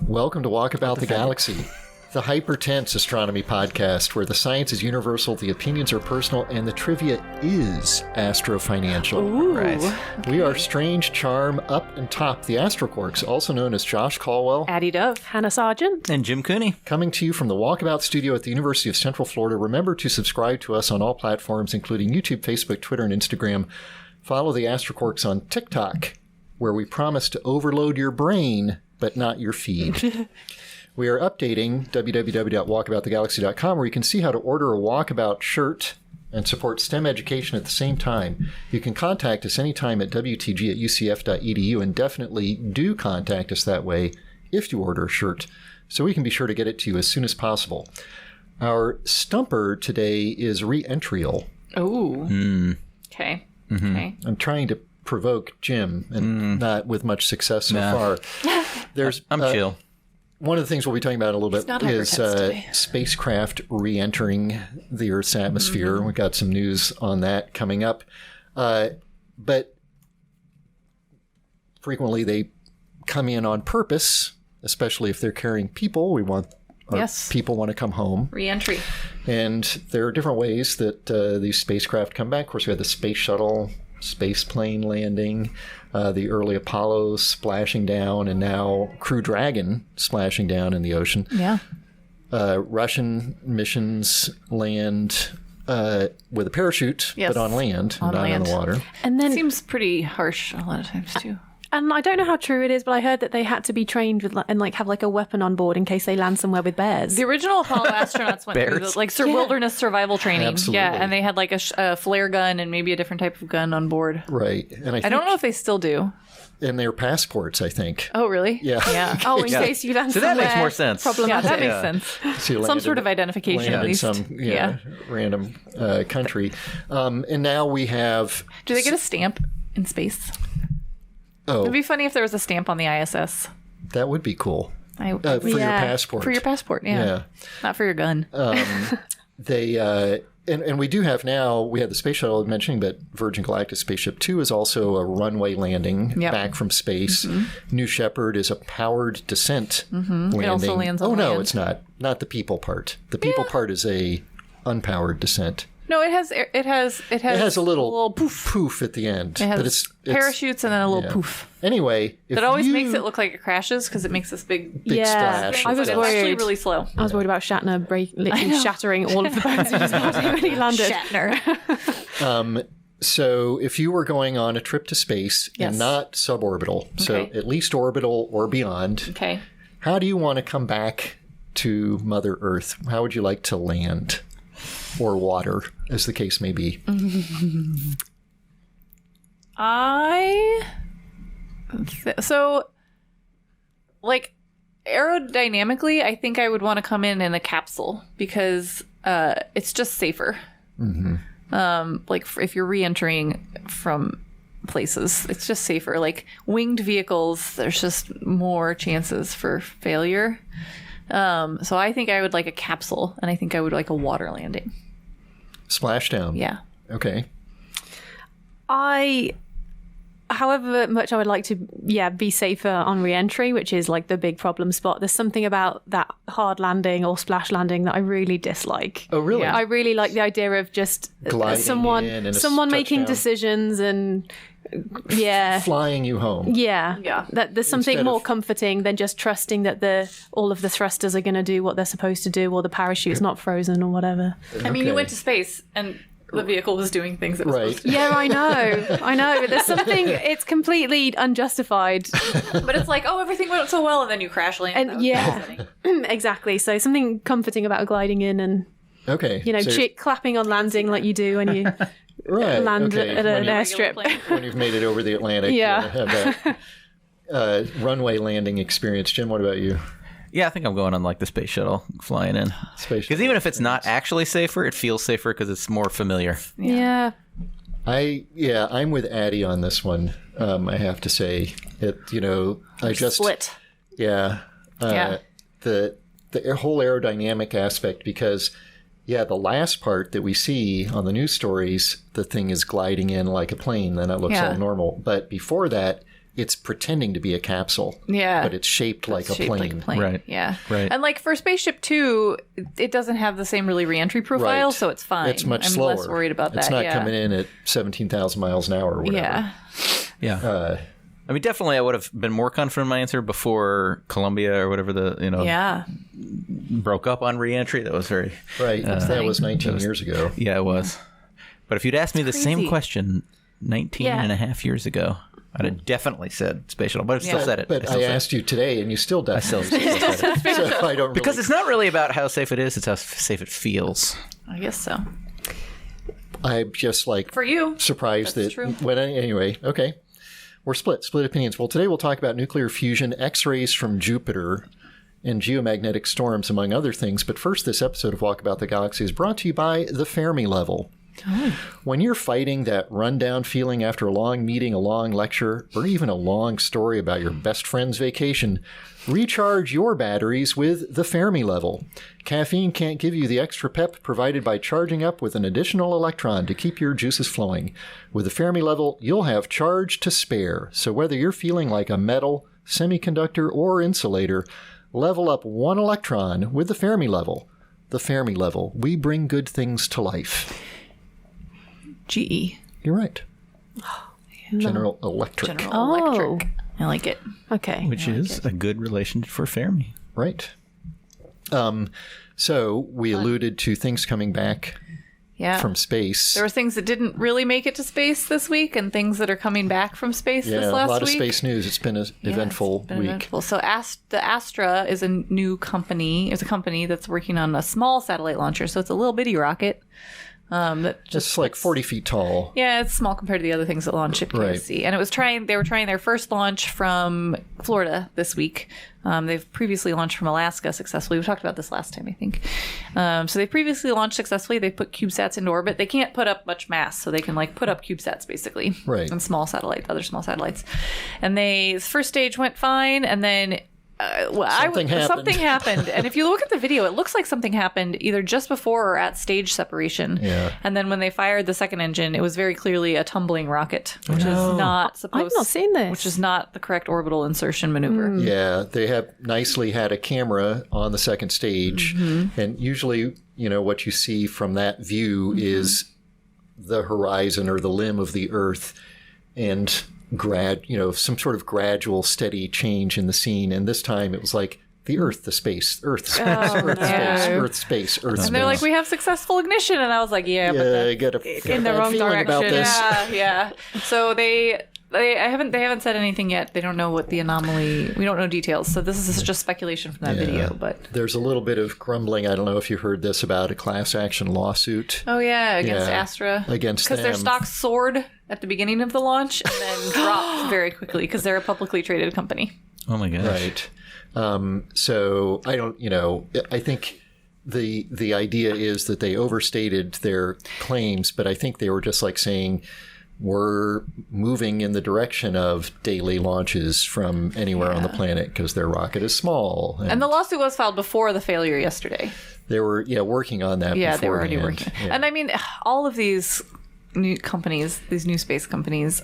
Welcome to Walkabout the Galaxy, the hyper-tense astronomy podcast where the science is universal, the opinions are personal, and the trivia is astro-financial. Ooh. Right. We are Strange, Charm, Up, and Top, the astroquarks, also known as Josh Caldwell, Addie Dove, Hannah Sargent, And Jim Cooney. coming to you from the Walkabout studio at the University of Central Florida. Remember to subscribe to us on all platforms, including YouTube, Facebook, Twitter, and Instagram. Follow the astroquarks on TikTok, where we promise to overload your brain, but not your feed. We are updating www.walkaboutthegalaxy.com, where you can see how to order a Walkabout shirt and support STEM education at the same time. You can contact us anytime at wtg@ucf.edu, and definitely do contact us that way if you order a shirt, so we can be sure to get it to you as soon as possible. Our Stumper today is re-entrial. Oh. Okay. Okay. I'm trying to provoke Jim, and not with much success so far. There's I'm chill. one of the things we'll be talking about in a little bit not is hypertense today. spacecraft re-entering the Earth's atmosphere. We've got some news on that coming up. But frequently they come in on purpose, especially if they're carrying people. People want to come home. Re-entry. And there are different ways that these spacecraft come back. Of course, we had the space shuttle, space plane landing, the early Apollos splashing down, and now Crew Dragon splashing down in the ocean. Yeah. Russian missions land with a parachute, Yes. but on land, not land. in the water. And then seems pretty harsh a lot of times too. And I don't know how true it is, but I heard that they had to be trained with and have a weapon on board in case they land somewhere with bears. The original Apollo astronauts went through Bears? wilderness survival training. Absolutely. Yeah, and they had a flare gun and maybe a different type of gun on board. Right. And I don't know if they still do. And their passports, I think. Oh, really? Yeah. Yeah. Oh, in case you land So that makes somewhere more sense. Yeah, problematic. that makes Yeah. sense. So you Some land sort in- of identification, land at in least. some random country. And now we have... Do they get a stamp in space? Oh, It'd be funny if there was a stamp on the ISS. that would be cool. For your Yeah. passport. For your passport, yeah. Not for your gun. They and we do have now. We have the space shuttle mentioning, but Virgin Galactic Spaceship 2 is also a runway landing Yep. back from space. New Shepard is a powered descent landing. It also lands on no, land. it's not the people part. The people part is a unpowered descent. No, it has It has a little poof at the end. It has but it's parachutes and then a little poof. Anyway, if That always you- makes it look like it crashes because it makes this big big Yeah. splash. I was but it's worried. actually really slow. I was worried about Shatner literally shattering all of the bones in his body when he landed. Shatner. So if you were going on a trip to space Yes. and not suborbital, so Okay. at least orbital or beyond, Okay. how do you want to come back to Mother Earth? How would you like to land? Or water, as the case may be. Aerodynamically, I think I would want to come in a capsule because it's just safer. If you're re-entering from places, it's just safer. Like winged vehicles, there's just more chances for failure. So I think I would like a capsule, and I think I would like a water landing. Splashdown. Yeah. Okay. However much I would like to, be safer on re-entry, which is like the big problem spot. There's something about that hard landing or splash landing that I really dislike. Oh, really? Yeah. I really like the idea of just Gliding someone in and a making touchdown. decisions and Flying you home. Yeah. That there's something Instead more of- comforting than just trusting that all of the thrusters are going to do what they're supposed to do, or the parachute's not frozen or whatever. I mean, Okay. you went to space, and the vehicle was doing things it was Right. supposed to. Yeah, I know. But there's something, it's completely unjustified. But it's like, oh, everything went so well, and then you crash land. And That was yeah, fascinating. exactly. So something comforting about gliding in and, Okay. so clapping on landing like you do when you right. land okay. at when, an you, airstrip. Plane. when you've made it over the Atlantic. Yeah. Have that runway landing experience. Jim, what about you? Yeah, I think I'm going on the space shuttle, flying in. Because even if it's not actually safer, it feels safer because it's more familiar. Yeah. I'm with Addie on this one. I have to say I just Split. Yeah. The whole aerodynamic aspect, because the last part that we see on the news stories, the thing is gliding in like a plane, then it looks all normal. But before that, it's pretending to be a capsule. Yeah. But it's shaped like a plane. Right. Yeah. Right. And like for Spaceship Two, it doesn't have the same really re-entry profile, Right. so it's fine. It's much I'm slower. less worried about that. It's not coming in at 17,000 miles an hour or whatever. Yeah. Yeah. I mean, definitely, I would have been more confident in my answer before Columbia or whatever Yeah. broke up on re-entry. That was very Right. That was 19 years ago. Yeah, it was. But if you'd asked me the same crazy. question 19 and a half years ago, I'd have definitely said space shuttle. But I've still said it. But I asked you today, and you still definitely said it. So I don't because it's not really about how safe it is; it's how safe it feels. I guess so. I'm just like For you. surprised That's that. true. Anyway, okay. We're split opinions. Well, today we'll talk about nuclear fusion, X-rays from Jupiter, and geomagnetic storms, among other things. But first, this episode of Walkabout the Galaxy is brought to you by the Fermi level. When you're fighting that rundown feeling after a long meeting, a long lecture, or even a long story about your best friend's vacation, recharge your batteries with the Fermi level. Caffeine can't give you the extra pep provided by charging up with an additional electron to keep your juices flowing. With the Fermi level, you'll have charge to spare. So whether you're feeling like a metal, semiconductor, or insulator, level up one electron with the Fermi level. The Fermi level. We bring good things to life. GE. You're right. General Electric. General Electric. I like it. Okay. Which is a good relation for Fermi. Right. So we alluded to things coming back Yeah. from space. There were things that didn't really make it to space this week and things that are coming back from space this last week. a lot of space news. It's been an eventful It's been week. eventful. So the Astra is a new company. It's a company that's working on a small satellite launcher. So it's a little bitty rocket. That just It's like 40 feet tall. Yeah, it's small compared to the other things that launch at Right. KFC. And they were trying their first launch from Florida this week. They've previously launched from Alaska successfully. We talked about this last time, I think. So they previously launched successfully. They put CubeSats into orbit. They can't put up much mass, so they can put up CubeSats basically. Right. And other small satellites. And the first stage went fine, and then something happened. And if you look at the video, it looks like something happened either just before or at stage separation. Yeah. And then when they fired the second engine, it was very clearly a tumbling rocket, which is not supposed. I've not seen this. Which is not the correct orbital insertion maneuver. Yeah, they have nicely had a camera on the second stage. And usually, what you see from that view is the horizon or the limb of the Earth and some sort of gradual, steady change in the scene. And this time it was like the Earth, the space, Earth, space, Earth, space, Earth, space, Earth, space. And they're like, we have successful ignition. And I was like, I got in the wrong about direction. this. Yeah. So they haven't said anything yet. They don't know what the anomaly. We don't know details. So this is just speculation from that video. But There's a little bit of grumbling. I don't know if you heard this about a class action lawsuit. against Astra, Against because their them. stocks soared at the beginning of the launch and then dropped very quickly because they're a publicly traded company. Oh my gosh. Right. So I don't, I think the idea is that they overstated their claims, but I think they were just saying we're moving in the direction of daily launches from anywhere on the planet because their rocket is small. And the lawsuit was filed before the failure yesterday. They were, working on that. Yeah, they were already beforehand. working. Yeah. And I mean, all of these new companies, these new space companies,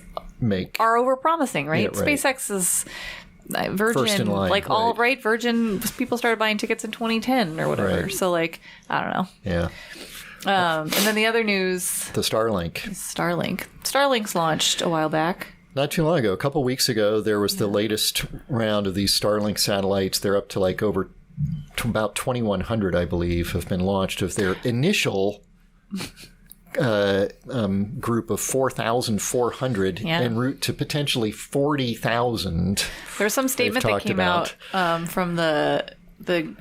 are overpromising, right? Yeah, right. SpaceX is Virgin, First in line, right? Virgin, people started buying tickets in 2010 or whatever. Right. So I don't know. Yeah. And then the other news, The Starlink. Starlink's launched a while back. Not too long ago, a couple weeks ago, there was the latest round of these Starlink satellites. They're up to over about 2,100, I believe, have been launched of their initial group of 4,400 en route to potentially 40,000. There was some statement that came out from the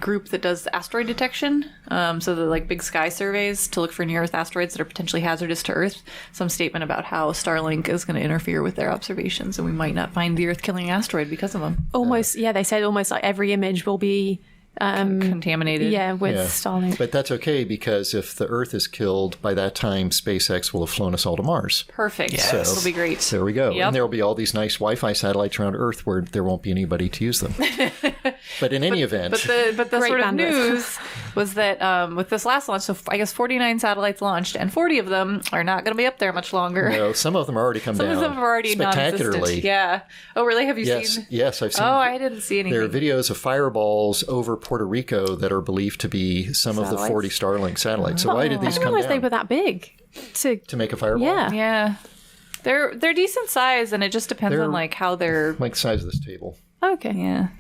group that does asteroid detection, so the big sky surveys to look for near-Earth asteroids that are potentially hazardous to Earth. Some statement about how Starlink is going to interfere with their observations, and we might not find the Earth-killing asteroid because of them. They said almost every image will be Contaminated. with Starlink. But that's okay because if the Earth is killed, by that time SpaceX will have flown us all to Mars. Perfect. Yes. This will be great. There we go. Yep. And there will be all these nice Wi-Fi satellites around Earth where there won't be anybody to use them. But in any event, but the Great sort of bandwidth. news was that with this last launch, so I guess 49 satellites launched, and 40 of them are not going to be up there much longer. no, some of them already come Some down. of them are already spectacularly. non-existent. Yeah. Oh, really? Have you seen? Yes, I've seen. Oh, I didn't see anything. There are videos of fireballs over Puerto Rico that are believed to be some of the Satellites? 40 Starlink satellites. So why did I these didn't come realize down? they were that big. To make a fireball? Yeah. Yeah. They're decent size, and it just depends They're- on like how they're. Like the size of this table. Okay.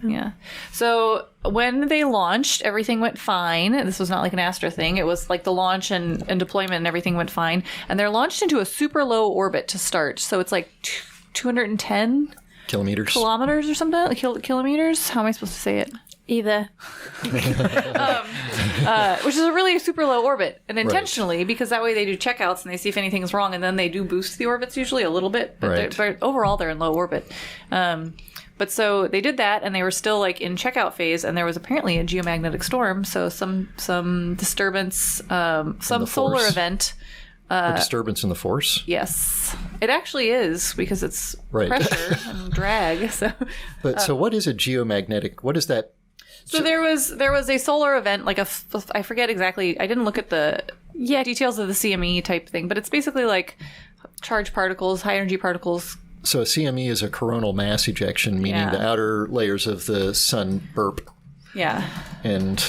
Yeah. So when they launched, everything went fine. This was not like an Astra thing. It was like the launch and deployment and everything went fine. And they're launched into a super low orbit to start. So it's like 210 Kilometers. kilometers or something. Like kilometers. How am I supposed to say it? Either. Which is a really super low orbit, and intentionally because that way they do checkouts and they see if anything's wrong, and then they do boost the orbits usually a little bit, but, Right. but overall they're in low orbit. But so they did that, and they were still like in checkout phase, and there was apparently a geomagnetic storm, so some disturbance, some solar force. event. A disturbance in the force. Yes, it actually is because it's Right. pressure and drag. So. But so what is a geomagnetic? What is that? So there was a solar event, like I forget exactly. I didn't look at the details of the CME type thing, but it's basically like charged particles, high energy particles. So a CME is a coronal mass ejection, meaning Yeah. the outer layers of the sun burp Yeah, and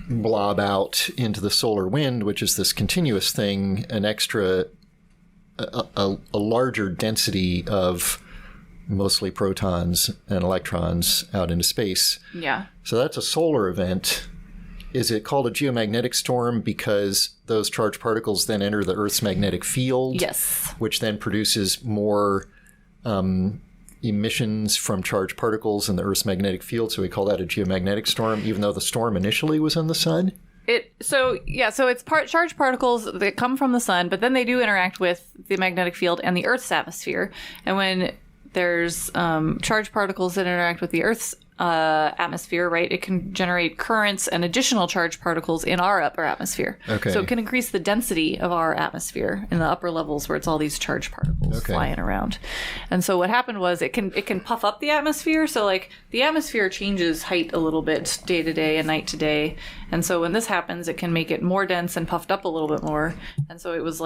blob out into the solar wind, which is this continuous thing, an extra, a larger density of mostly protons and electrons out into space. yeah. So that's a solar event. Is it called a geomagnetic storm because those charged particles then enter the Earth's magnetic field? Yes. Which then produces more emissions from charged particles in the Earth's magnetic field. So we call that a geomagnetic storm, even though the storm initially was in the sun? So it's charged particles that come from the sun, but then they do interact with the magnetic field and the Earth's atmosphere. And when there's charged particles that interact with the Earth's atmosphere, right, it can generate currents and additional charged particles in our upper atmosphere. Okay. So it can increase the density of our atmosphere in the upper levels where it's all these charged particles flying around. And so what happened was it can puff up the atmosphere. So like the atmosphere changes height a little bit day to day and night to day. And so when this happens, it can make it more dense and puffed up a little bit more. And so it was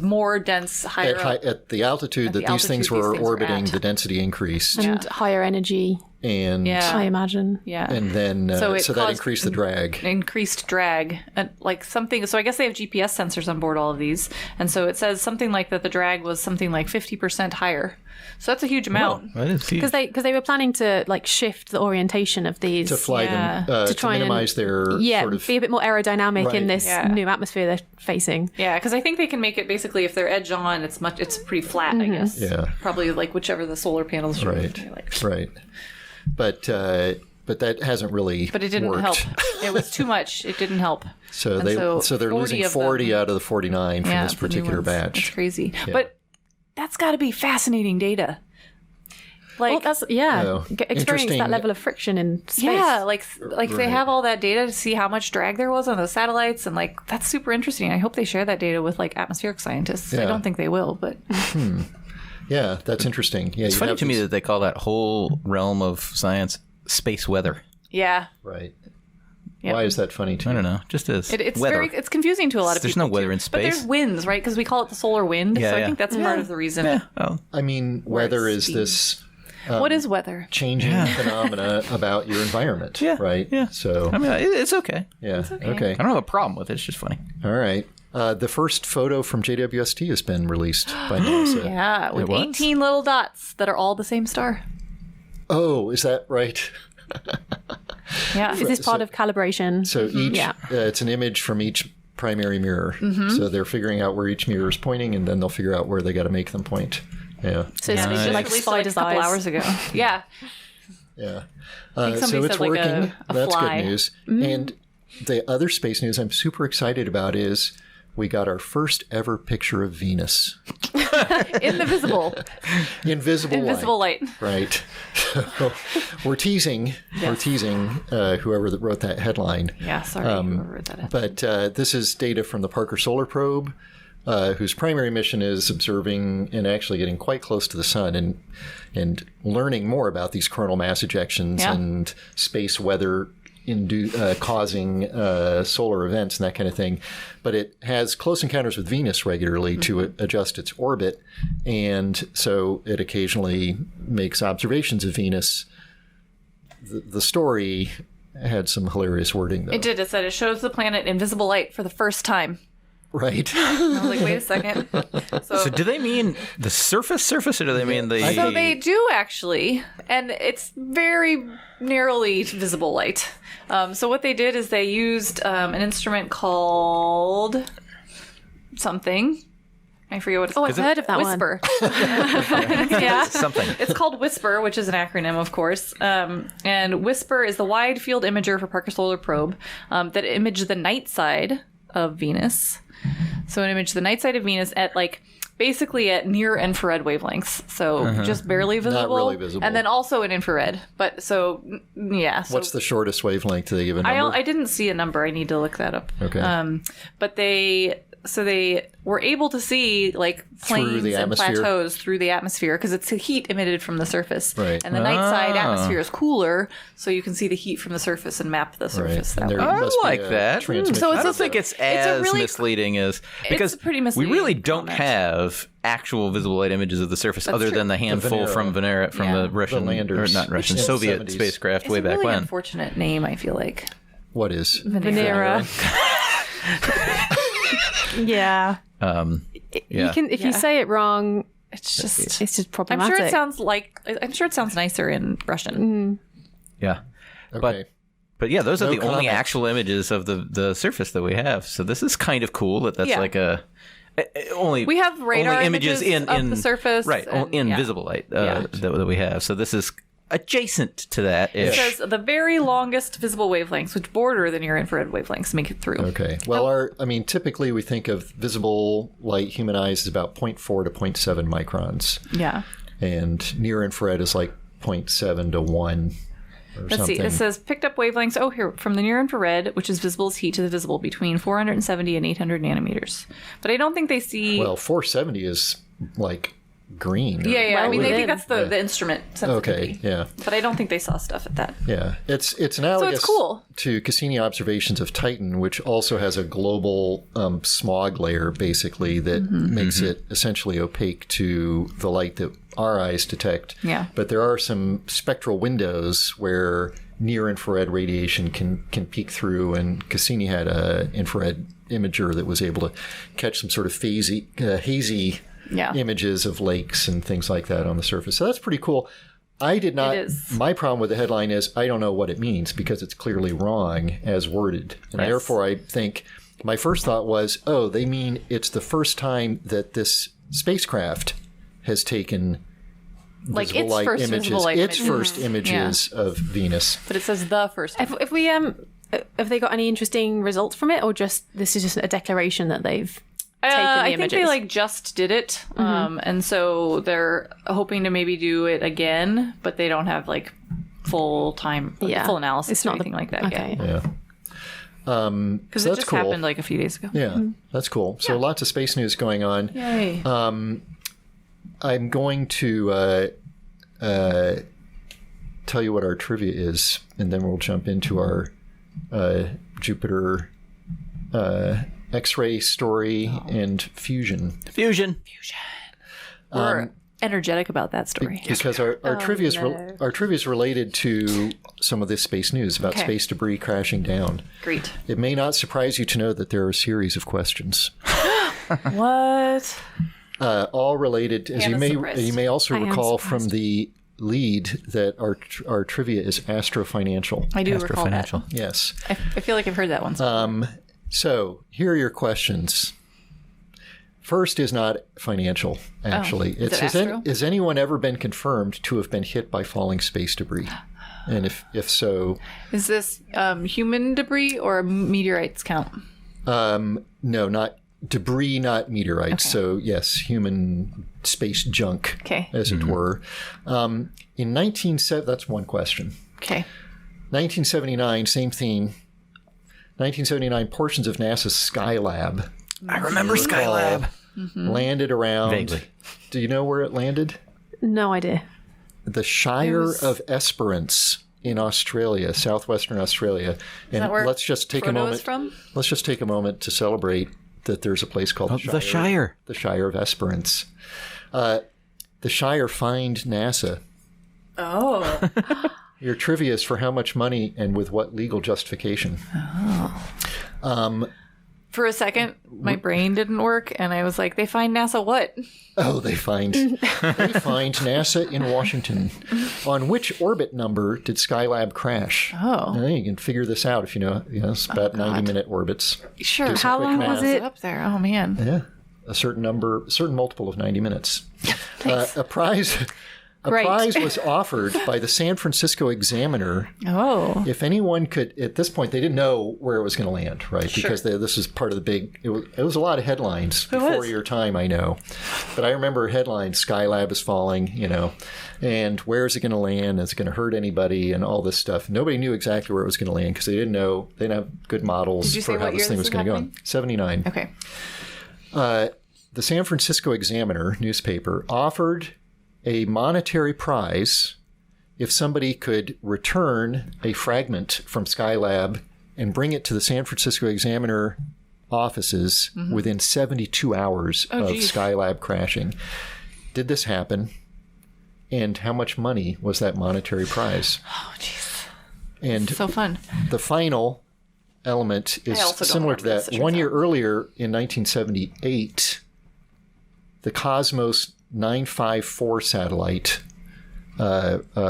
more dense higher up. At the altitude that these things were orbiting, the density increased. And higher energy, And Yeah. I imagine. Yeah. and then So it that caused increased the drag. increased drag and like something. So I guess they have GPS sensors on board all of these. And so it says something like that the drag was something like 50% higher. So that's a huge amount. That is huge. Because they were planning to like shift the orientation of these To fly them, Yeah. to try and- minimize their sort of... be a bit more aerodynamic Right. in this Yeah. new atmosphere they're facing. Yeah, because I think they can make it basically if they're edge on, it's pretty flat, I guess. Yeah. Probably like whichever the solar panels show. Right, Like, right. But that hasn't really but it didn't worked. help. It was too much. It didn't help. So And they're 40 losing of 40 them- out of the 49 from Yeah, this the new particular ones. batch. It's crazy. But that's got to be fascinating data. Like Well, that's Oh, experience interesting. that level of friction in space. yeah, like they Right. have all that data to see how much drag there was on the satellites, and like that's super interesting. I hope they share that data with like atmospheric scientists. I Yeah. don't think they will, but Yeah, that's interesting. Yeah, It's funny to me that they call that whole realm of science space weather. yeah, Right. Yep. Why is that funny to I you? don't know. Just as it's weather. it's confusing to a lot of There's people. no weather too. in but space. there's winds, right? Because we call it the solar wind. Yeah, so I yeah. think that's part of the reason. Yeah. Oh. I mean, weather is speed. this What is weather? changing phenomena about your environment, Yeah, right? yeah. So, I mean, it's okay. yeah, okay. okay. I don't have a problem with it. It's just funny. All right. The first photo from JWST has been released by NASA. Yeah, with what? 18 little dots that are all the same star. Oh, is that right? Yeah. Is this part of calibration? So each, Yeah. it's an image from each primary mirror. So they're figuring out where each mirror is pointing, and then they'll figure out where they got to make them point. Yeah, So it's They just like released it, like, a spider's couple eyes. hours ago. Yeah. yeah. think So somebody it's said, like, working. a That's fly. good news. And the other space news I'm super excited about is we got our first ever picture of Venus. In the visible. Invisible light. Right. So we're teasing whoever that wrote that headline. Yeah, sorry. whoever wrote that. But this is data from the Parker Solar Probe, whose primary mission is observing and actually getting quite close to the sun and learning more about these coronal mass ejections and space weather causing solar events and that kind of thing. But it has close encounters with Venus regularly to adjust its orbit. And so it occasionally makes observations of Venus. The story had some hilarious wording, though. It did. It said it shows the planet in visible light for the first time. Right. I was like, wait a second. So do they mean the surface, or do they mean the... So they do, actually. And it's very narrowly visible light. So what they did is they used an instrument called something. I forget what it's called. I've heard of that Whisper. Yeah. Something. It's called Whisper, which is an acronym, of course. And Whisper is the wide field imager for Parker Solar Probe that imaged the night side of Venus. So it imaged the night side of Venus at basically at near infrared wavelengths. So just barely visible. Not really visible. And then also in infrared. But so, yeah. So What's the shortest wavelength? Do they give a number? I didn't see a number. I need to look that up. Okay. But they were able to see plains and plateaus through the atmosphere because it's heat emitted from the surface. Right. And the night side atmosphere is cooler, so you can see the heat from the surface and map the surface that way. I like that. So I don't think it's as really misleading as... Because it's pretty we misleading really don't comment. have actual visible light images of the surface other true. than the handful from Venera, from the Russian... landers. Or not Russian, In the Soviet 70s. spacecraft It's way a back really when. unfortunate name, I feel like. What is? Venera. Yeah. Yeah. You can if you say it wrong, It's just... it's just I'm problematic. sure it sounds nicer in Russian. Yeah. Okay. But yeah, those are No the only comment. actual images of the surface that we have. So this is kind of cool that's Yeah. like a... Only We have radar only images of the surface. right, and- in yeah. visible light Yeah. that we have. So this is adjacent to that It ish. says the very longest visible wavelengths, which border the near infrared wavelengths, make it through. Okay. Well, typically we think of visible light, human eyes, as about 0.4 to 0.7 microns. Yeah. And near infrared is like 0.7 to 1 or Let's something. see. It says picked up wavelengths. Oh, here from the near infrared, which is visible as heat to the visible, between 470 and 800 nanometers. But I don't think they see. Well, 470 is like green. yeah. I mean, they within. think that's the instrument sensitivity. Okay. Yeah. But I don't think they saw stuff at that. Yeah. It's analogous cool. to Cassini observations of Titan, which also has a global smog layer, basically, that makes it essentially opaque to the light that our eyes detect. Yeah. But there are some spectral windows where near-infrared radiation can peek through, and Cassini had an infrared imager that was able to catch some sort of hazy images of lakes and things like that on the surface. So that's pretty cool. I did not. It is. My problem with the headline is I don't know what it means because it's clearly wrong as worded. And Right. therefore I think my first thought was, oh, they mean it's the first time that this spacecraft has taken visible its light first images. visible light its image. first images of Venus. But it says the first. If we have they got any interesting results from it, or just this is just a declaration that they've taken the I images? think they just did it, and so they're hoping to maybe do it again, but they don't have full analysis It's or not anything like that okay. yet. Yeah. Because So it that's just cool. happened a few days ago. Yeah, that's cool. So lots of space news going on. Yay! I'm going to tell you what our trivia is, and then we'll jump into our Jupiter X-ray story and fusion. Fusion. We're energetic about that story. Because our trivia is related to some of this space news about Okay. space debris crashing down. Great. It may not surprise you to know that there are a series of questions, What? all related. As Hannah's surprised. you may also I am recall surprised. from the lead that our trivia is astrofinancial. I do recall that. Astrofinancial. Yes. I feel like I've heard that once. So here are your questions. First is not financial, actually. is it astro? Has anyone ever been confirmed to have been hit by falling space debris? And if so, Is this human debris or meteorites count? no, not debris, not meteorites. Okay. So yes, human space junk, Okay. as it were. In 1970, that's one question. Okay. 1979, same theme. 1979, portions of NASA's Skylab. I remember Skylab. landed around. Vaguely. Do you know where it landed? No idea. The Shire of Esperance in Australia, southwestern Australia. And that where let's just take a Frodo moment. is from? Let's just take a moment to celebrate that there's a place called The Shire. The Shire of Esperance. The Shire fined NASA. Oh. Your trivia is for how much money and with what legal justification. For a second, my brain didn't work, and I was like, they find NASA what? Oh, they fined NASA in Washington. On which orbit number did Skylab crash? Oh. You can figure this out if you know. It's about 90-minute orbits. Sure. Do some How quick long math. was it? Up there. Oh, man. Yeah, a certain multiple of 90 minutes. A prize was offered by the San Francisco Examiner. Oh. If anyone could, at this point, they didn't know where it was going to land, right? Because this was part of the big. It was a lot of headlines before your time, I know, but I remember headlines: Skylab is falling, and where is it going to land? Is it going to hurt anybody? And all this stuff. Nobody knew exactly where it was going to land because they didn't know. They didn't have good models for how this thing was going to go. 79. Okay. The San Francisco Examiner newspaper offered a monetary prize if somebody could return a fragment from Skylab and bring it to the San Francisco Examiner offices within 72 hours of Skylab crashing. Did this happen? And how much money was that monetary prize? Oh, jeez. And So fun. the final element is also don't similar to remember that. this, it 1 turns year earlier, in 1978, the Cosmos 954 satellite,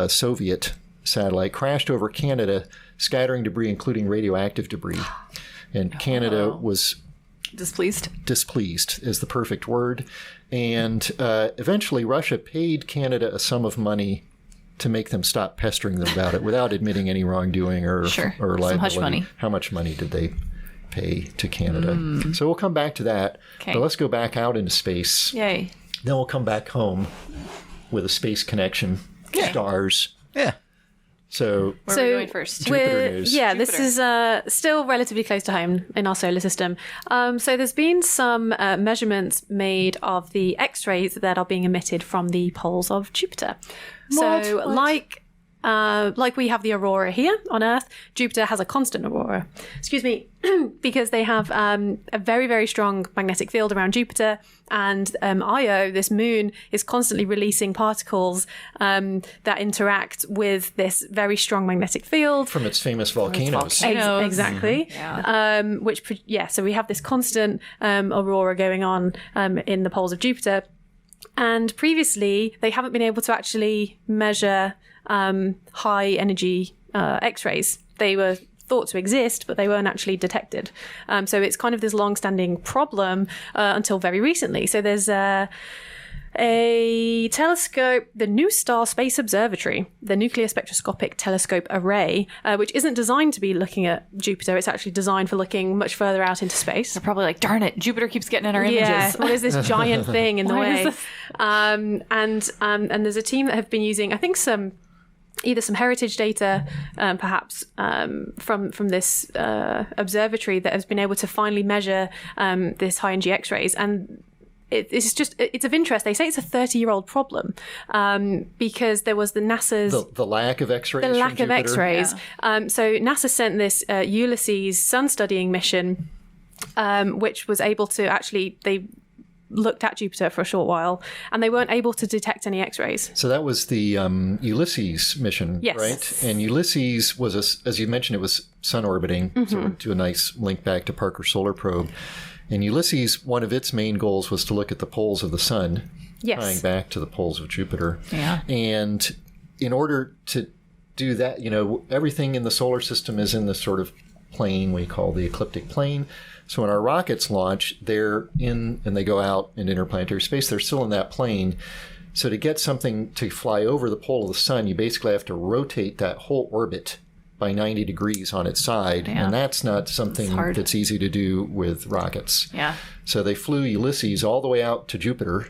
Soviet satellite, crashed over Canada, scattering debris, including radioactive debris. And Canada was displeased is the perfect word. And eventually Russia paid Canada a sum of money to make them stop pestering them about it without admitting any wrongdoing or liability. Some hush money. How much money did they pay to Canada? So we'll come back to that. Okay. But let's go back out into space. Yay. Then we'll come back home with a space connection. Okay. Stars. Yeah. So Where are we going first? Jupiter news. Yeah, this is still relatively close to home in our solar system. So there's been some measurements made of the X-rays that are being emitted from the poles of Jupiter. So like we have the aurora here on Earth, Jupiter has a constant aurora. Because they have a very, very strong magnetic field around Jupiter, and Io, this moon, is constantly releasing particles that interact with this very strong magnetic field. From its famous volcanoes. Exactly. Yeah. So we have this constant aurora going on in the poles of Jupiter. And previously, they haven't been able to actually measure high energy X-rays. They were thought to exist, but they weren't actually detected. So it's kind of this long-standing problem until very recently. So there's a telescope, the NuSTAR Space Observatory, the Nuclear Spectroscopic Telescope Array, which isn't designed to be looking at Jupiter. It's actually designed for looking much further out into space. They're probably like, darn it, Jupiter keeps getting in our images. Yeah, what is this giant thing in the Why is way? this? And there's a team that have been using, I think, either some heritage data, perhaps from this observatory that has been able to finally measure this high energy X-rays. And it's of interest. They say it's a 30-year-old problem because there was the NASA's the lack of X-rays. The lack from of Jupiter. X-rays. So NASA sent this Ulysses sun studying mission, which was able to they looked at Jupiter for a short while, and they weren't able to detect any X-rays. So that was the Ulysses mission, yes. right? And Ulysses was, as you mentioned, it was sun orbiting, so we'll do a nice link back to Parker Solar Probe. And Ulysses, one of its main goals was to look at the poles of the sun, tying back to the poles of Jupiter. Yeah. And in order to do that, everything in the solar system is in this sort of plane we call the ecliptic plane. So when our rockets launch, they're in, and they go out in interplanetary space, they're still in that plane. So to get something to fly over the pole of the sun, you basically have to rotate that whole orbit by 90 degrees on its side. Yeah. And that's not something that's easy to do with rockets. Yeah. So they flew Ulysses all the way out to Jupiter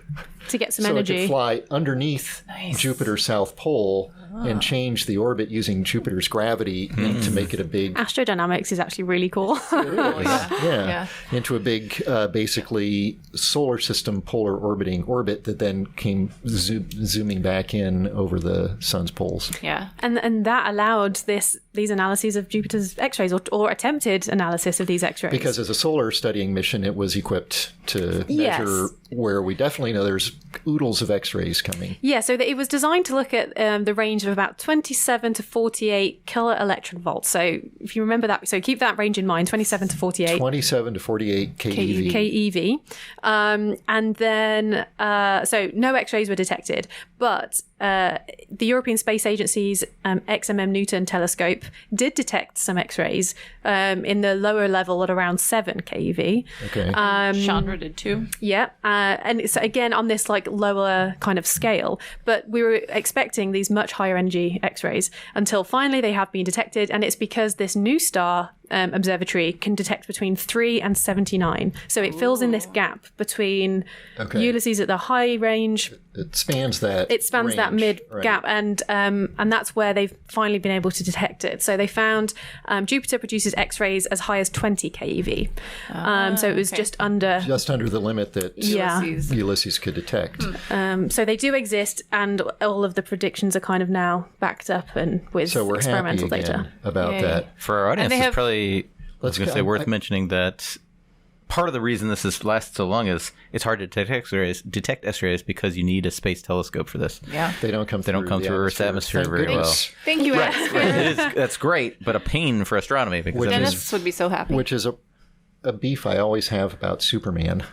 to get some so energy. it could fly underneath Jupiter's south pole and change the orbit using Jupiter's gravity to make it a big... Astrodynamics is actually really cool. Yeah, into a big, basically, solar system polar orbiting orbit that then came zooming back in over the sun's poles. Yeah. And that allowed these analyses of Jupiter's X-rays, or attempted analysis of these X-rays. Because as a solar studying mission, it was equipped to measure where we definitely know there's oodles of X-rays coming. Yeah, so it was designed to look at the range of about 27 to 48 kiloelectron volts. So if you remember that, so keep that range in mind, 27 to 48. 27 to 48 keV. keV. And then, so no X-rays were detected, but the European Space Agency's XMM Newton telescope did detect some X-rays in the lower level at around 7 keV. Okay. Chandra did too. Yeah. And it's again on this like lower kind of scale, but we were expecting these much higher energy X-rays until finally they have been detected. And it's because this NuSTAR observatory can detect between 3 and 79. So it fills in this gap between Ulysses at the high range. It spans that. It spans range, that mid right. gap, and that's where they've finally been able to detect it. So they found Jupiter produces X-rays as high as 20 keV. So it was just under the limit that Ulysses could detect. So they do exist, and all of the predictions are kind of now backed up and with So we're experimental happy again data about that. For our audience, it's probably worth mentioning that part of the reason this has lasted so long is it's hard to detect X-rays because you need a space telescope for this. Yeah. They don't come through Earth's atmosphere very well. Thank you, Right. That's great, but a pain for astronomy because Dennis would be so happy. Which is a beef I always have about Superman.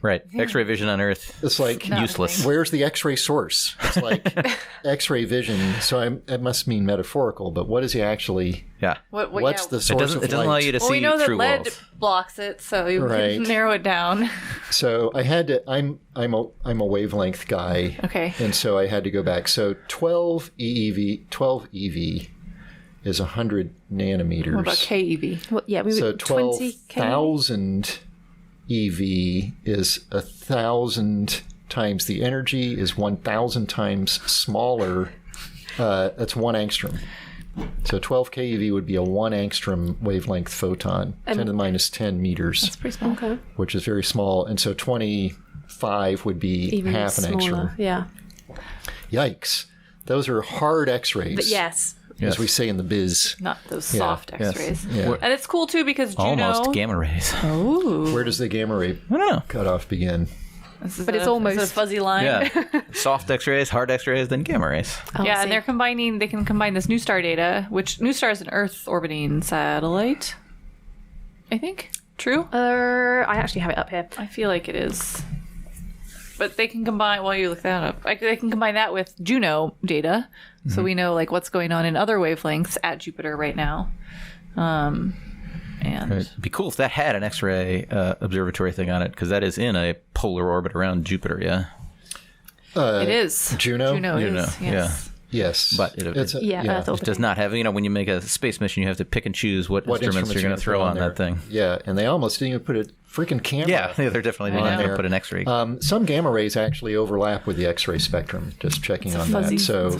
Right. X-ray vision on Earth. It's like useless. Where's the X-ray source? It's like X-ray vision. So it must mean metaphorical, but what is he actually? Yeah. What's the source of light? It doesn't allow you to see we know that through lead walls. blocks it, so you can narrow it down. So I had to. I'm a wavelength guy. Okay. And so I had to go back. So 12 EV is 100 nanometers. What about KeV? Well, yeah, we So were 12,000 EV is 1,000 times the energy is 1,000 times smaller. That's 1 angstrom. So 12 keV would be a 1 angstrom wavelength photon, 10 to the minus 10 meters. That's pretty small. Okay. Which is very small. And so 25 would be Even half an smaller. angstrom. Yeah. Yikes. Those are hard X-rays. But yes. As we say in the biz. Not those soft X-rays. Yeah. And it's cool too because Juno... Almost gamma rays. Oh. Where does the gamma ray I don't know. cutoff begin? But it's almost a fuzzy line. Yeah. Soft X-rays, hard X-rays, then gamma rays. Yeah, and they can combine this NuSTAR data, which NuSTAR is an Earth orbiting satellite, I think. True? I actually have it up here. I feel like it is. But they can combine, while you look that up, they can combine that with Juno data. So we know like what's going on in other wavelengths at Jupiter right now. And It'd be cool if that had an X-ray observatory thing on it, because that is in a polar orbit around Jupiter, yeah? it is. Juno? Juno is, yes. Yes. But it Earth it does not have, when you make a space mission, you have to pick and choose what instruments you're going to throw on that thing. Yeah, and they almost didn't even put a freaking camera. Yeah, they're definitely didn't put an X-ray. Some gamma rays actually overlap with the X-ray spectrum, just checking on that. So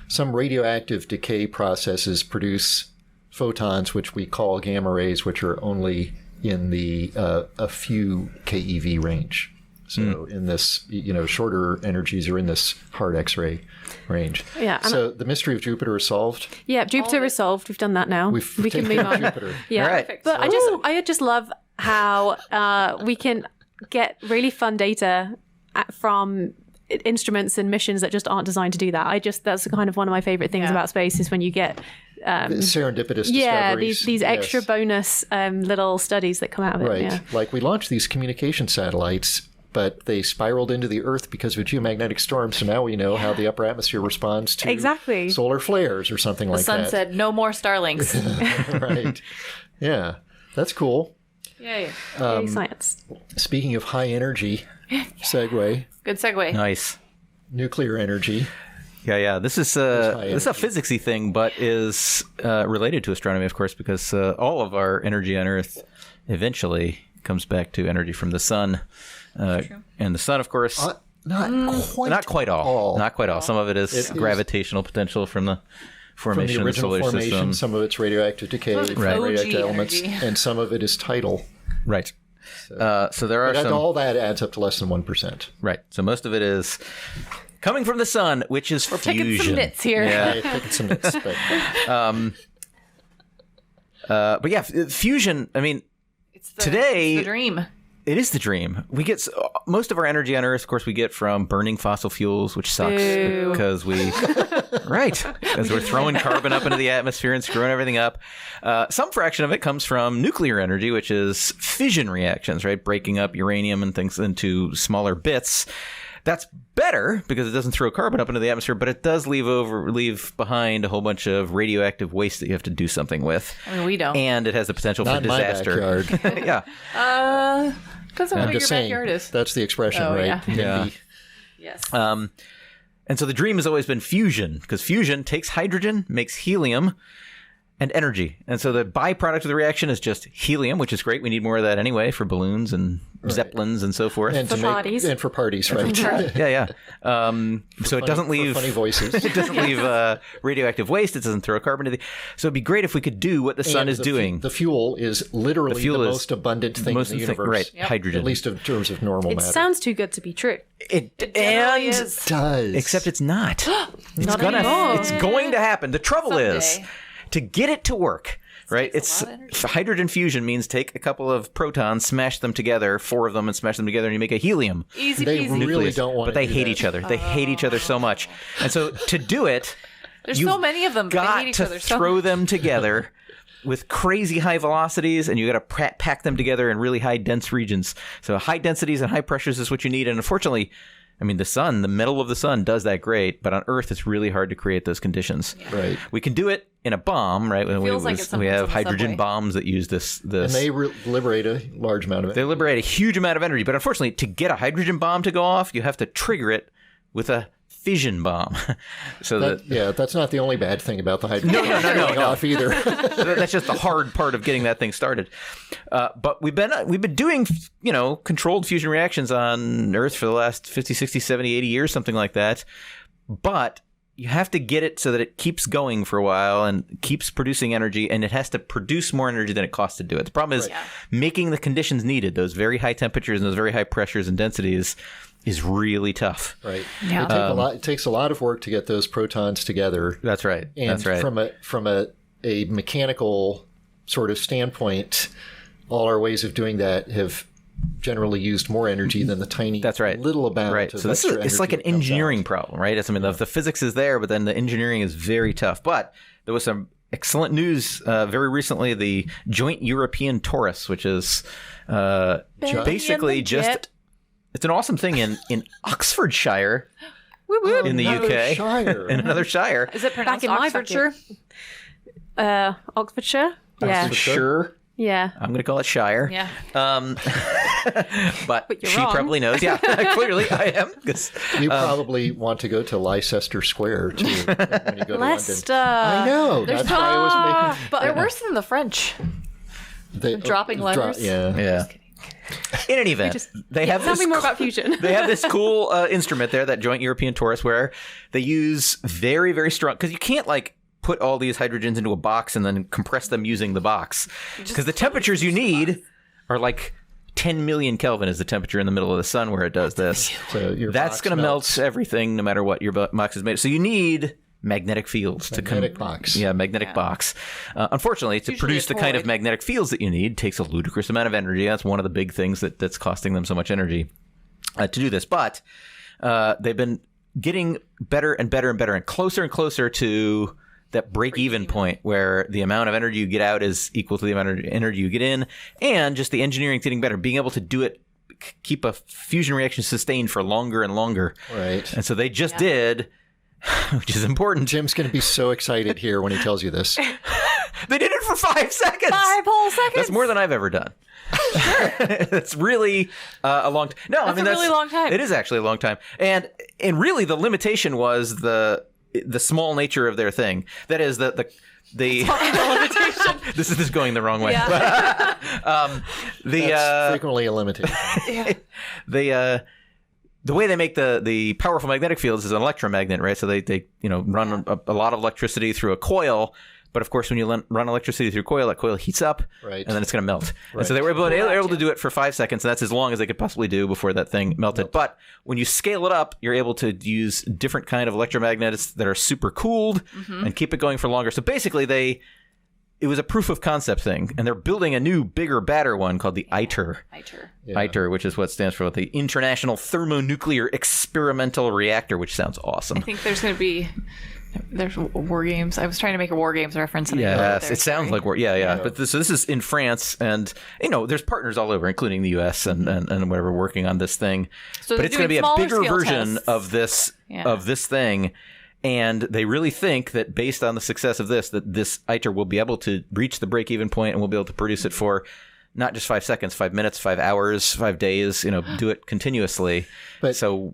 some radioactive decay processes produce photons, which we call gamma rays, which are only in the a few keV range. So in this, shorter energies are in this hard X-ray range. Yeah. So the mystery of Jupiter is solved. Yeah, Jupiter is solved. We've done that now. We can move on. Jupiter. Yeah. All right. But I just love how we can get really fun data from instruments and missions that just aren't designed to do that. That's kind of one of my favorite things about space is when you get serendipitous discoveries. these extra bonus little studies that come out of it. Right. Yeah. Like we launched these communication satellites, but they spiraled into the Earth because of a geomagnetic storm. So now we know how the upper atmosphere responds to solar flares or something like that. The sun said, no more Starlinks. Right. Yeah. That's cool. Yay. Science. Speaking of high energy, segue, Good segue. Nice. nuclear energy. Yeah. This is a physicsy thing, but is related to astronomy, of course, because all of our energy on Earth eventually comes back to energy from the sun. And the sun, of course, Not quite all. Not quite all. Some of it is gravitational potential from the formation from the of the solar original formation. system. Some of it's radioactive decay, radioactive elements, and some of it is tidal. Right. So there are some. All that adds up to less than 1%. Right. So most of it is coming from the sun, which is fusion. Picking some nits here. Yeah. Picking some nits. But yeah, fusion. I mean, today it's the dream. It is the dream. We get most of our energy on Earth, of course, we get from burning fossil fuels, which sucks because because we're throwing carbon up into the atmosphere and screwing everything up. Some fraction of it comes from nuclear energy, which is fission reactions, right? Breaking up uranium and things into smaller bits. That's better because it doesn't throw carbon up into the atmosphere, but it does leave behind a whole bunch of radioactive waste that you have to do something with. I mean, we don't. And it has the potential for disaster. Not in my backyard. Yeah. Depends on what your backyard is. That's the expression, right? Yeah. Yes. And so the dream has always been fusion, because fusion takes hydrogen, makes helium, and energy. And so the byproduct of the reaction is just helium, which is great. We need more of that anyway for balloons and zeppelins and so forth. And for parties, right? Yeah. So it doesn't leave funny voices. It doesn't leave radioactive waste. It doesn't throw carbon into the. So it'd be great if we could do what the sun is doing. The fuel is literally the most abundant thing in the universe. Right, yep. Hydrogen. At least in terms of normal matter. It sounds too good to be true. It does. Except it's not. Not anymore. It's going to happen. The trouble is to get it to work. Right, it's hydrogen fusion means take a couple of protons, smash them together, 4 of them, and smash them together, and you make a helium. Easy they peasy. Really don't want. But they hate each other. They hate each other so much, and so to do it, there's so many of them. Got they hate each to other so throw much. them together with crazy high velocities, and you got to pack them together in really high dense regions. So high densities and high pressures is what you need, and unfortunately. I mean, the sun, the metal of the sun does that great, but on Earth, it's really hard to create those conditions. Yeah. Right. We can do it in a bomb, right? It feels like we have hydrogen bombs that use this. And they liberate a large amount of energy. They liberate a huge amount of energy, but unfortunately, to get a hydrogen bomb to go off, you have to trigger it with a fission bomb. That's not the only bad thing about the hydrogen bomb going off either. That's just the hard part of getting that thing started. But we've been doing controlled fusion reactions on Earth for the last 50, 60, 70, 80 years, something like that. But you have to get it so that it keeps going for a while and keeps producing energy, and it has to produce more energy than it costs to do it. The problem is making the conditions needed, those very high temperatures and those very high pressures and densities, is really tough. Right. Yeah. It takes a lot of work to get those protons together. That's right. And from a mechanical sort of standpoint, all our ways of doing that have generally used more energy than the tiny little amount of so it's like an engineering problem, right? The physics is there, but then the engineering is very tough. But there was some excellent news very recently. The Joint European Torus, which is basically just... It's an awesome thing in Oxfordshire in the UK. In another shire. Is it pronounced Back in Oxfordshire? Oxfordshire? Yeah. Oxfordshire? Yeah. I'm going to call it Shire. Yeah. But she wrong. probably knows. Yeah, clearly I am. You probably want to go to Leicester Square, too, when you go to Leicester. London. I know. That's why I was making... But they're worse than the French. Dropping letters. Yeah. In any event, they have tell me more about fusion. They have this cool instrument there, that Joint European Torus, where they use very, very strong... Because you can't, put all these hydrogens into a box and then compress them using the box. Because the temperatures you need are 10 million Kelvin is the temperature in the middle of the sun where it does this. So that's going to melt everything no matter what your box is made of. So you need... magnetic fields box. Yeah, magnetic box. Unfortunately, to produce the kind of magnetic fields that you need takes a ludicrous amount of energy. That's one of the big things that's costing them so much energy to do this. But they've been getting better and better and better and closer to that break-even point where the amount of energy you get out is equal to the amount of energy you get in, and just the engineering's getting better, being able to do it, keep a fusion reaction sustained for longer and longer. Right. And so they just did... which is important. Jim's going to be so excited here when he tells you this. They did it for 5 seconds. 5 whole seconds. That's more than I've ever done. Sure. It's really a long time. No, that's a really long time. It is actually a long time. And really the limitation was the small nature of their thing. That is the limitation. This is going the wrong way. Yeah. That's frequently a limitation. the way they make the powerful magnetic fields is an electromagnet, right? So they run a lot of electricity through a coil. But of course, when you run electricity through a coil, that coil heats up, and then it's going to melt. Right. And so they were able to do it for 5 seconds, and that's as long as they could possibly do before that thing melted. But when you scale it up, you're able to use different kind of electromagnets that are super cooled and keep it going for longer. So basically, it was a proof of concept thing, and they're building a new, bigger, badder one called the ITER. ITER, which is what stands for the International Thermonuclear Experimental Reactor, which sounds awesome. I think there's going to be... There's war games. I was trying to make a war games reference. Yes, it sounds like war. Yeah. But this is in France, and there's partners all over, including the U.S. and whatever working on this thing. So but it's going to be a bigger version of this thing, and they really think that based on the success of this, that this ITER will be able to reach the break-even point, and we'll be able to produce it for not just 5 seconds, 5 minutes, 5 hours, 5 days. Do it continuously. But so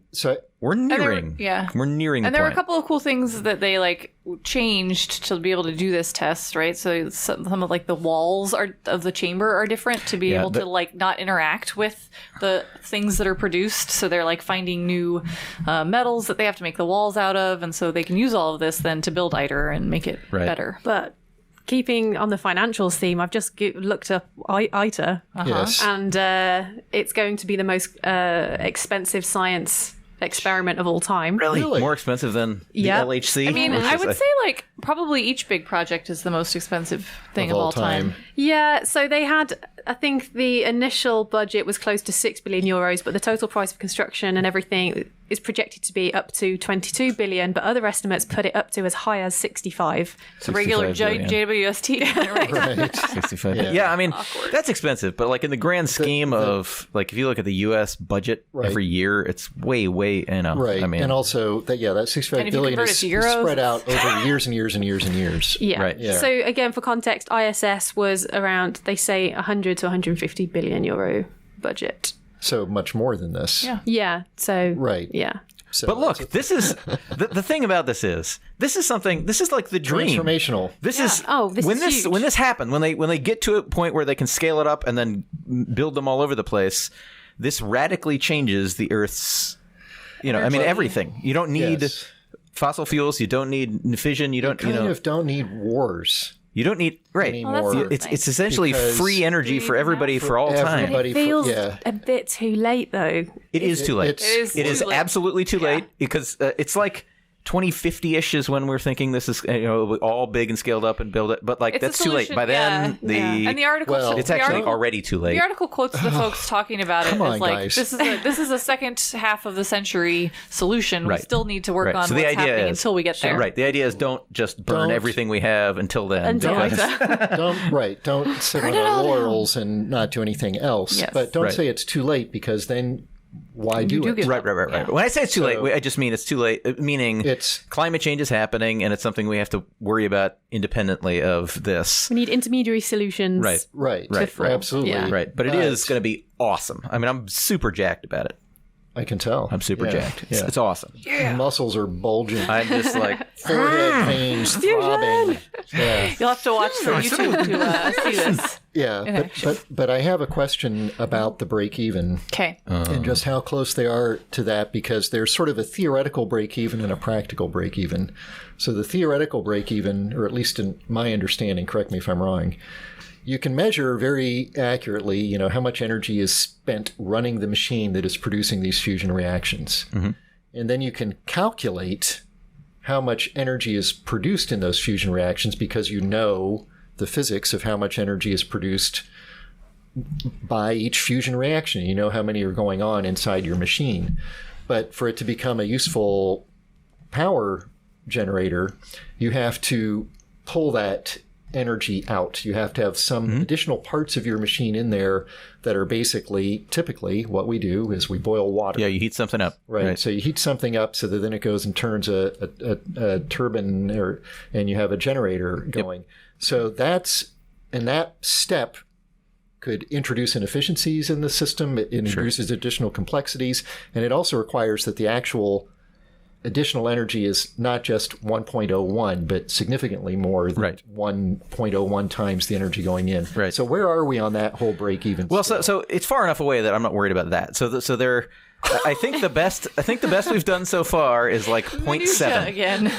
we're nearing. We're nearing. And there were a couple of cool things that they changed to be able to do this test, right? So some of the walls of the chamber are different to be able to not interact with the things that are produced. So they're finding new metals that they have to make the walls out of, and so they can use all of this then to build ITER and make it better. But keeping on the financials theme, I've just looked up ITER, Yes. and it's going to be the most expensive science experiment of all time. Really? More expensive than the LHC? I mean, I would say probably each big project is the most expensive thing of all time. Yeah, so they had, I think the initial budget was close to 6 billion euros, but the total price of construction and everything is projected to be up to 22 billion, but other estimates put it up to as high as 65. So regular JWST. Right. 65. Yeah, I mean, that's expensive, but in the grand scheme of, if you look at the U.S. budget every year, it's way, right. I mean, and also, that 65 billion is spread out over years and years and years and years. Yeah. Right. Yeah. So again, for context, ISS was around, they say, 100 to 150 billion euro budget. So much more than this. Yeah. So right. Yeah. So but look, this is the thing about this is like the dream. Transformational. This is huge. when this happened, when they get to a point where they can scale it up and then build them all over the place, this radically changes the Earth's everything. You don't need fossil fuels, you don't need fission, you don't don't need wars. You don't need anymore. It's essentially free energy for everybody for all time. It feels a bit too late, though. It is too late. It is absolutely too late because it's 2050-ish is when we're thinking this is all big and scaled up and build it, but that's too late. By then, and the article it's actually already too late. The article quotes the folks talking about it as guys. this is a second half of the century solution. Right. We still need to work on so what's the idea happening is, until we get there. Right. The idea is don't just burn everything we have until then. Don't sit on our laurels and not do anything else. Yes. But don't say it's too late, because then why do it? Right. Yeah. When I say it's too late, I just mean it's too late, meaning climate change is happening and it's something we have to worry about independently of this. We need intermediary solutions. Right. Absolutely. Yeah. Right. But it is going to be awesome. I mean, I'm super jacked about it. I can tell. I'm super jacked. It's awesome. Yeah. Muscles are bulging. I'm just forehead veins throbbing. Yeah. You'll have to watch the YouTube to see this. Yeah, but I have a question about the break-even. Okay. And just how close they are to that, because there's sort of a theoretical break-even and a practical break-even. So the theoretical break-even, or at least in my understanding, correct me if I'm wrong, you can measure very accurately, how much energy is spent running the machine that is producing these fusion reactions. Mm-hmm. And then you can calculate how much energy is produced in those fusion reactions, because you know the physics of how much energy is produced by each fusion reaction. You know how many are going on inside your machine. But for it to become a useful power generator, you have to pull that energy out. You have to have some additional parts of your machine in there that are typically what we do is we boil water. Yeah, you heat something up. Right. So you heat something up so that then it goes and turns a turbine, and you have a generator going. Yep. So that step could introduce inefficiencies in the system. It introduces additional complexities, and it also requires that the actual additional energy is not just 1.01, but significantally more than 1.01 times the energy going in. Right. So where are we on that whole break-even? Well, so it's far enough away that I'm not worried about that. So they're I think the best we've done so far is like 0.7 again.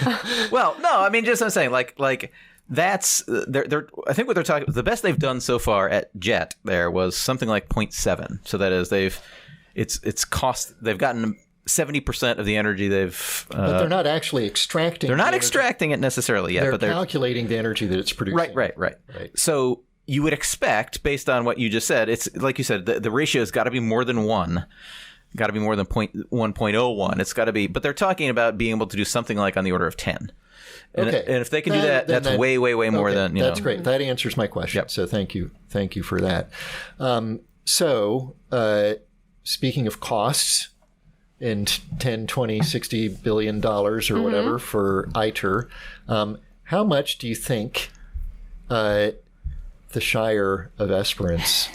Well, no, I mean, just I'm saying, like that's they're. I think what they're talking. The best they've done so far at Jet there was something like 0.7. So that is they've gotten 70% of the energy they've. But they're not actually extracting. They're not extracting it necessarily yet. They're calculating the energy that it's producing. Right. So you would expect, based on what you just said, it's like you said, the ratio has got to be more than 1. Got to be more than 1.01. It's got to be, but they're talking about being able to do something like on the order of 10. And, okay. And if they can do that, that's way more than, That's great. That answers my question. Yep. So thank you for that. Speaking of costs, in 10, 20, 60 billion dollars or whatever for ITER, how much do you think the Shire of Esperance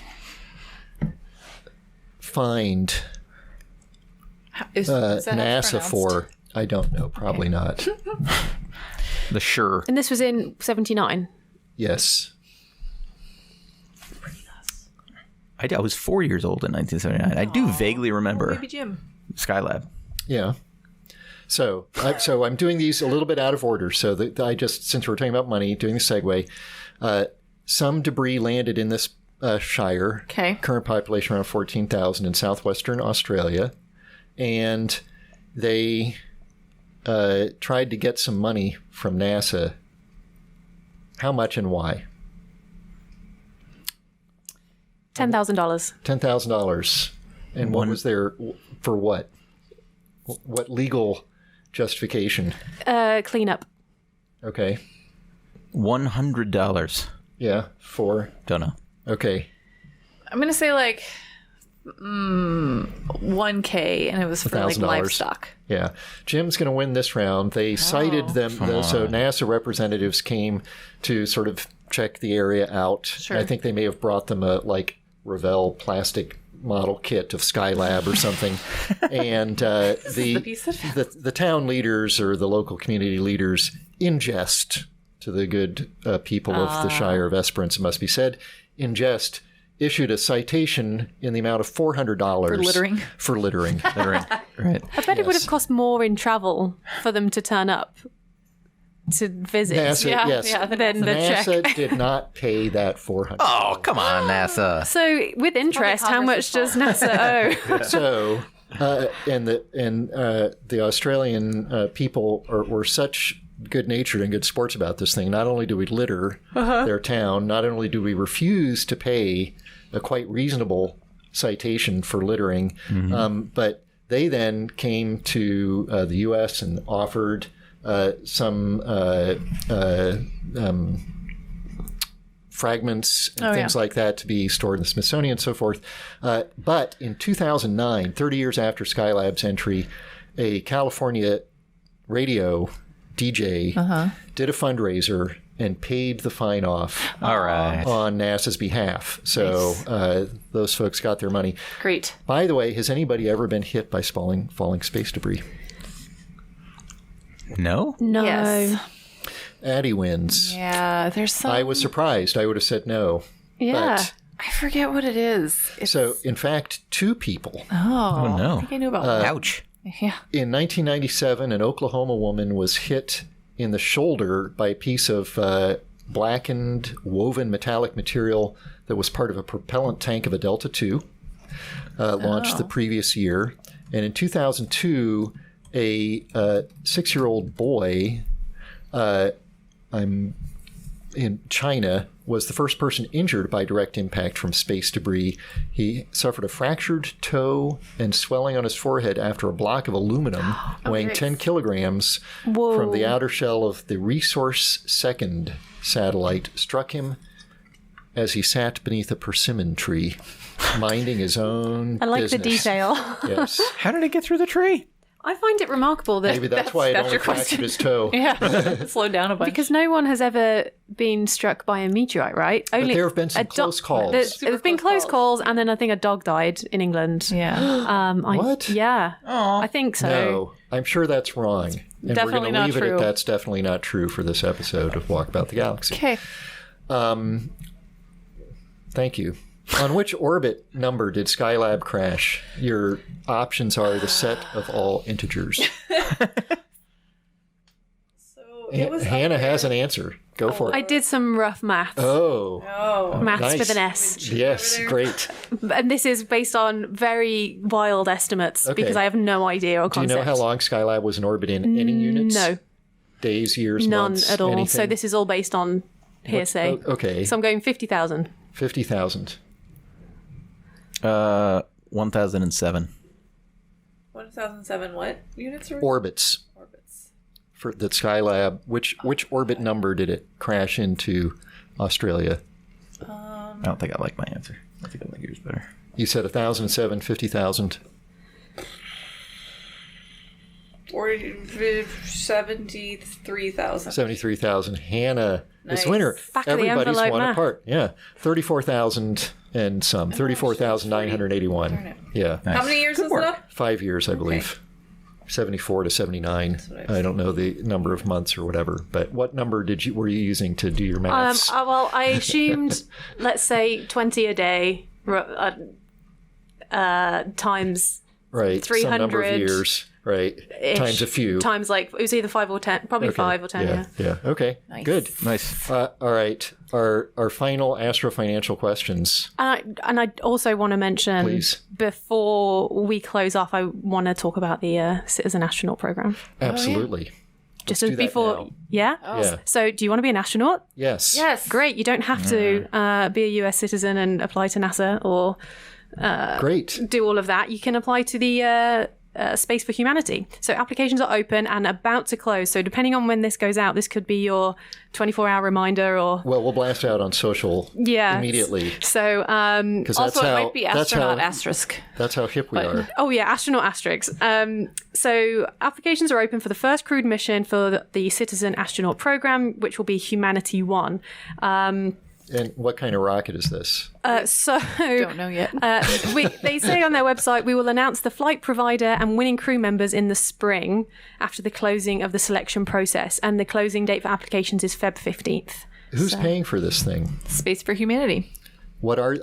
fined Is that NASA pronounced? for? I don't know. Probably not. the sure. And this was in 79. Yes. I was 4 years old in 1979. I do vaguely remember Maybe Jim. Skylab. Yeah. So I'm doing these a little bit out of order. So since we're talking about money, doing the segue, some debris landed in this shire. Okay. Current population around 14,000 in southwestern Australia, and they tried to get some money from NASA. How much and why? $10,000. $10,000. And what was there for what? What legal justification? Cleanup. Okay. $100. Yeah, for? Don't know. Okay. I'm going to say like $1,000, and it was for like $1,000. livestock. Yeah. Jim's going to win this round. They cited them, so NASA representatives came to sort of check the area out. Sure. I think they may have brought them a Revell plastic model kit of Skylab or something. And the town leaders or the local community leaders, in jest to the good people of the Shire of Esperance, it must be said, in jest, issued a citation in the amount of $400 For littering. For littering. Right. I bet it would have cost more in travel for them to turn up to visit. NASA, yes. Than the NASA check. did not pay that $400. Oh, come on, NASA. So, with interest, how much does NASA owe? So, and the Australian people were such good-natured and good sports about this thing. Not only do we litter their town, not only do we refuse to pay a quite reasonable citation for littering, but they then came to the U.S. and offered some fragments and things like that to be stored in the Smithsonian and so forth. But in 2009, 30 years after Skylab's entry, a California radio DJ did a fundraiser and paid the fine off All right. on NASA's behalf. So those folks got their money. Great. By the way, has anybody ever been hit by falling space debris? No? No. Yes. Addie wins. Yeah, there's some. I was surprised. I would have said no. Yeah. But, I forget what it is. so, in fact, 2 people. Oh no. I think I knew about that. Ouch. Yeah. In 1997, an Oklahoma woman was hit in the shoulder by a piece of blackened, woven metallic material that was part of a propellant tank of a Delta II, launched the previous year. And in 2002, a 6-year-old boy in China was the first person injured by direct impact from space debris. He suffered a fractured toe and swelling on his forehead after a block of aluminum weighing 10 kilograms from the outer shell of the Resource Second satellite struck him as he sat beneath a persimmon tree, minding his own I like business. the detail. Yes. How did it get through the tree? I find it remarkable that Maybe that's why it that's only your fractured question. his toe. Yeah. Slow down a bunch. because no one has ever been struck by a meteorite, right? Only there have been some a close calls. There's been close close calls, and then I think a dog died in England. yeah. What? Yeah. I think so. No, I'm sure that's wrong. And Definitely we're going to not leave it true. at that's definitely not true for this episode of Walkabout the Galaxy. Okay. Thank you On which orbit number did Skylab crash? Your options are the set of all integers. Hannah has an answer. Go for it. I did some rough maths. Oh. Maths Nice. with an S. Yes, great. And this is based on very wild estimates Okay. because I have no idea or Do you concept. know how long Skylab was in orbit in any units? No, Days, years, none months, at all. anything? So this is all based on hearsay. Okay, So I'm going 50,000. 50,000. 1007. 1007 what units are Orbits. For the Skylab, which orbit number did it crash into Australia? I don't think I like my answer. I think I like yours better. You said 1,007, 50,000. Or 73,000. 73,000. Hannah is the winner. Back of the Everybody's envelope one math. apart. Yeah. 34,000 and some. 34,981. Yeah. How many years was that? 5 years, I believe. 74 to 79. I don't know the number of months or whatever. But what number were you using to do your maths? Well, I assumed, let's say 20 a day times right. Some number of 300 years. Right. Times a few. times like it was either 5 or 10, probably Okay. 5 or 10. Yeah. Yeah. Okay. Nice. Good. Nice. All right. Our final astro-financial questions. And I also want to mention Please. before we close off, I want to talk about the Citizen Astronaut program. Absolutely. Just do as that before, now. yeah. Yeah. So, do you want to be an astronaut? Yes. Yes. Great. You don't have to be a US citizen and apply to NASA or Great. do all of that. You can apply to the Space for Humanity. So applications are open and about to close. So depending on when this goes out, this could be your 24-hour reminder or Well, we'll blast out on social immediately. So Because Also, it might be astronaut asterisk. That's how hip we are. oh yeah, astronaut asterisks. So applications are open for the first crewed mission for the Citizen Astronaut program, which will be Humanity 1. And what kind of rocket is this? So Don't know yet. they say on their website, we will announce the flight provider and winning crew members in the spring after the closing of the selection process. And the closing date for applications is Feb 15th. Who's paying for this thing? Space for Humanity. It's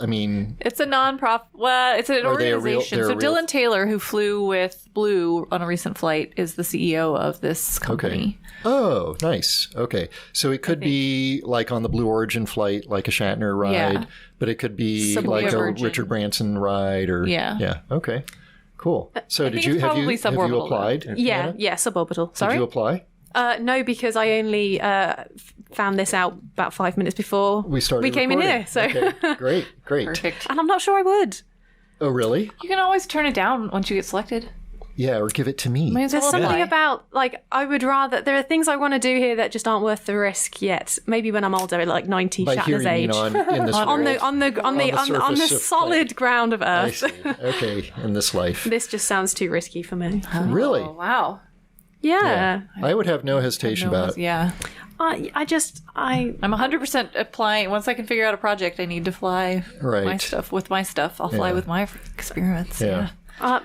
It's a non-profit. Well, it's an Are they a real- organization. they're So a real- Dylan Taylor, who flew with Blue on a recent flight, is the CEO of this company. Oh, nice. Okay. So it could be like on the Blue Origin flight, like a Shatner ride, Yeah. but it could be Some like a Virgin. Richard Branson ride or Yeah. Yeah. Okay. Cool. So think did you it's have probably you suborbital, applied? Yeah, Hannah? yeah, suborbital. Did Sorry. you apply? No, because I only found this out about 5 minutes before We started we came recording. in here. So, Okay. Great. Perfect. and I'm not sure I would. Oh, really? You can always turn it down once you get selected. Yeah, or give it to me. Might as well There's something apply. about like I would rather. There are things I want to do here that just aren't worth the risk yet. Maybe when I'm older, like 90 By here, Shatner's you age. mean in this on world? the surface of solid ground of I Earth. see. Okay, in this life. This just sounds too risky for me. Really? Oh, wow. Yeah. I would have no hesitation about it. Yeah. I I'm 100% applying. Once I can figure out a project, I need to fly Right. my stuff with my stuff. I'll fly Yeah. with my experiments. Yeah.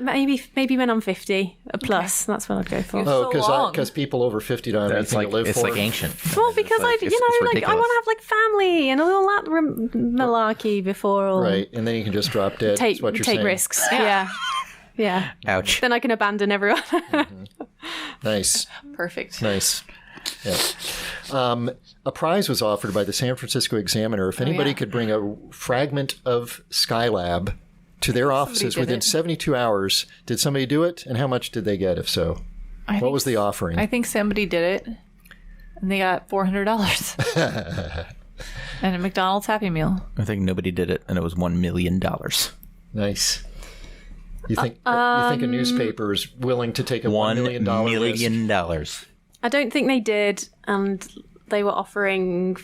maybe when I'm 50 plus, that's what I'd go for. Oh, So long. because people over 50 don't have That's anything like to live it's for. like ancient. Well, because I it's like I ridiculous. want to have like family and all that malarkey before all Right, and then you can just drop dead. take is what you're take saying. risks. Yeah. Yeah. Ouch. Then I can abandon everyone. Nice, Perfect. nice. Yeah. A prize was offered by the San Francisco Examiner if anybody yeah. could bring a fragment of Skylab to their offices did within it. 72 hours. Did somebody do it, and how much did they get? If so, what was the offering? I think somebody did it, and they got $400 and a McDonald's Happy Meal. I think nobody did it, and it was $1 million. Nice. You think a newspaper is willing to take a $1 million $1 risk? million. I don't think they did, and they were offering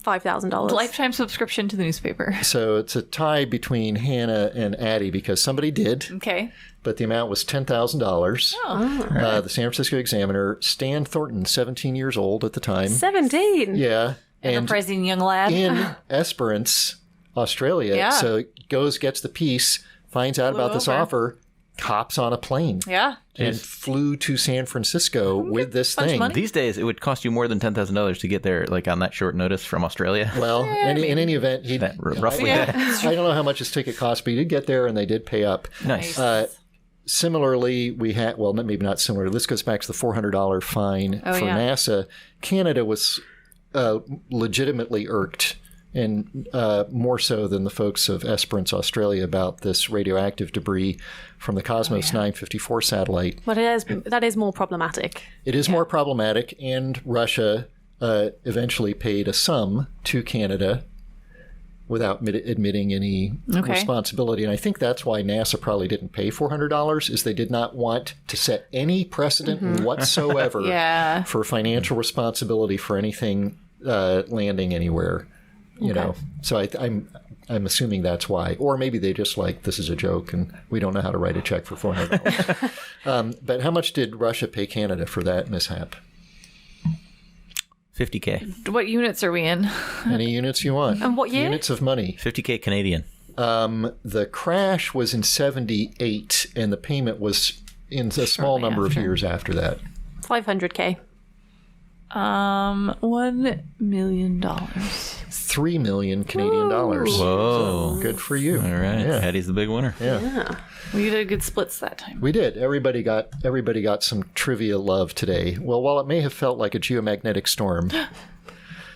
$5,000. Lifetime subscription to the newspaper. So it's a tie between Hannah and Addie because somebody did, Okay. but the amount was $10,000. Oh. The San Francisco Examiner, Stan Thornton, 17 years old at the time. 17. Yeah. And Enterprising young lad. in Esperance, Australia. Yeah. So gets the piece, finds out about this over. offer, hops on a plane Yeah. and flew to San Francisco with this bunch of thing. money. These days, it would cost you more than $10,000 to get there, like on that short notice from Australia. Well, in any event, Roughly. I don't know how much his ticket cost, but he did get there, and they did pay up. Nice. Similarly, we had, well, maybe not similar. This goes back to the $400 fine for yeah. NASA. Canada was legitimately irked, and more so than the folks of Esperance, Australia, about this radioactive debris from the Cosmos 954 satellite. But that is more problematic. It is more problematic, and Russia eventually paid a sum to Canada without admitting any responsibility. And I think that's why NASA probably didn't pay $400, is they did not want to set any precedent whatsoever for financial responsibility for anything landing anywhere. You know, so I'm assuming that's why. Or maybe they just like, this is a joke and we don't know how to write a check for $400. But how much did Russia pay Canada for that mishap? $50K. What units are we in? Any units you want. And what year? Units of money. $50K Canadian. The crash was in 1978, and the payment was in a small number of years after that. $500K. $1 million. 3 million Canadian dollars. Whoa. So good for you. All right. Yeah. Eddie's the big winner. Yeah. We did good splits that time. We did. Everybody got some trivia love today. Well, while it may have felt like a geomagnetic storm,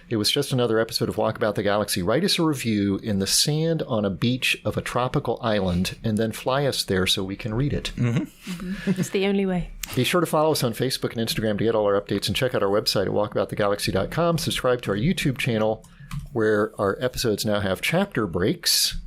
it was just another episode of Walkabout the Galaxy. Write us a review in the sand on a beach of a tropical island, and then fly us there so we can read it. It's the only way. Be sure to follow us on Facebook and Instagram to get all our updates, and check out our website at walkaboutthegalaxy.com. Subscribe to our YouTube channel, where our episodes now have chapter breaks.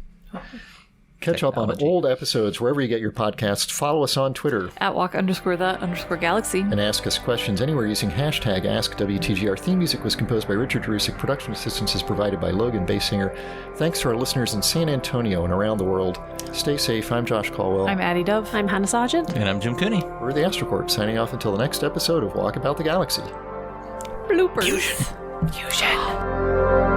Catch up on old episodes wherever you get your podcasts. Follow us on Twitter. At @walk_the_galaxy. And ask us questions anywhere using hashtag AskWTG. Our theme music was composed by Richard Jerusik. Production assistance is provided by Logan Basinger. Thanks to our listeners in San Antonio and around the world. Stay safe. I'm Josh Caldwell. I'm Addie Dove. I'm Hannah Sargent. And I'm Jim Cooney. We're the AstroQuarks, signing off until the next episode of Walkabout the Galaxy. Bloopers. Fusion.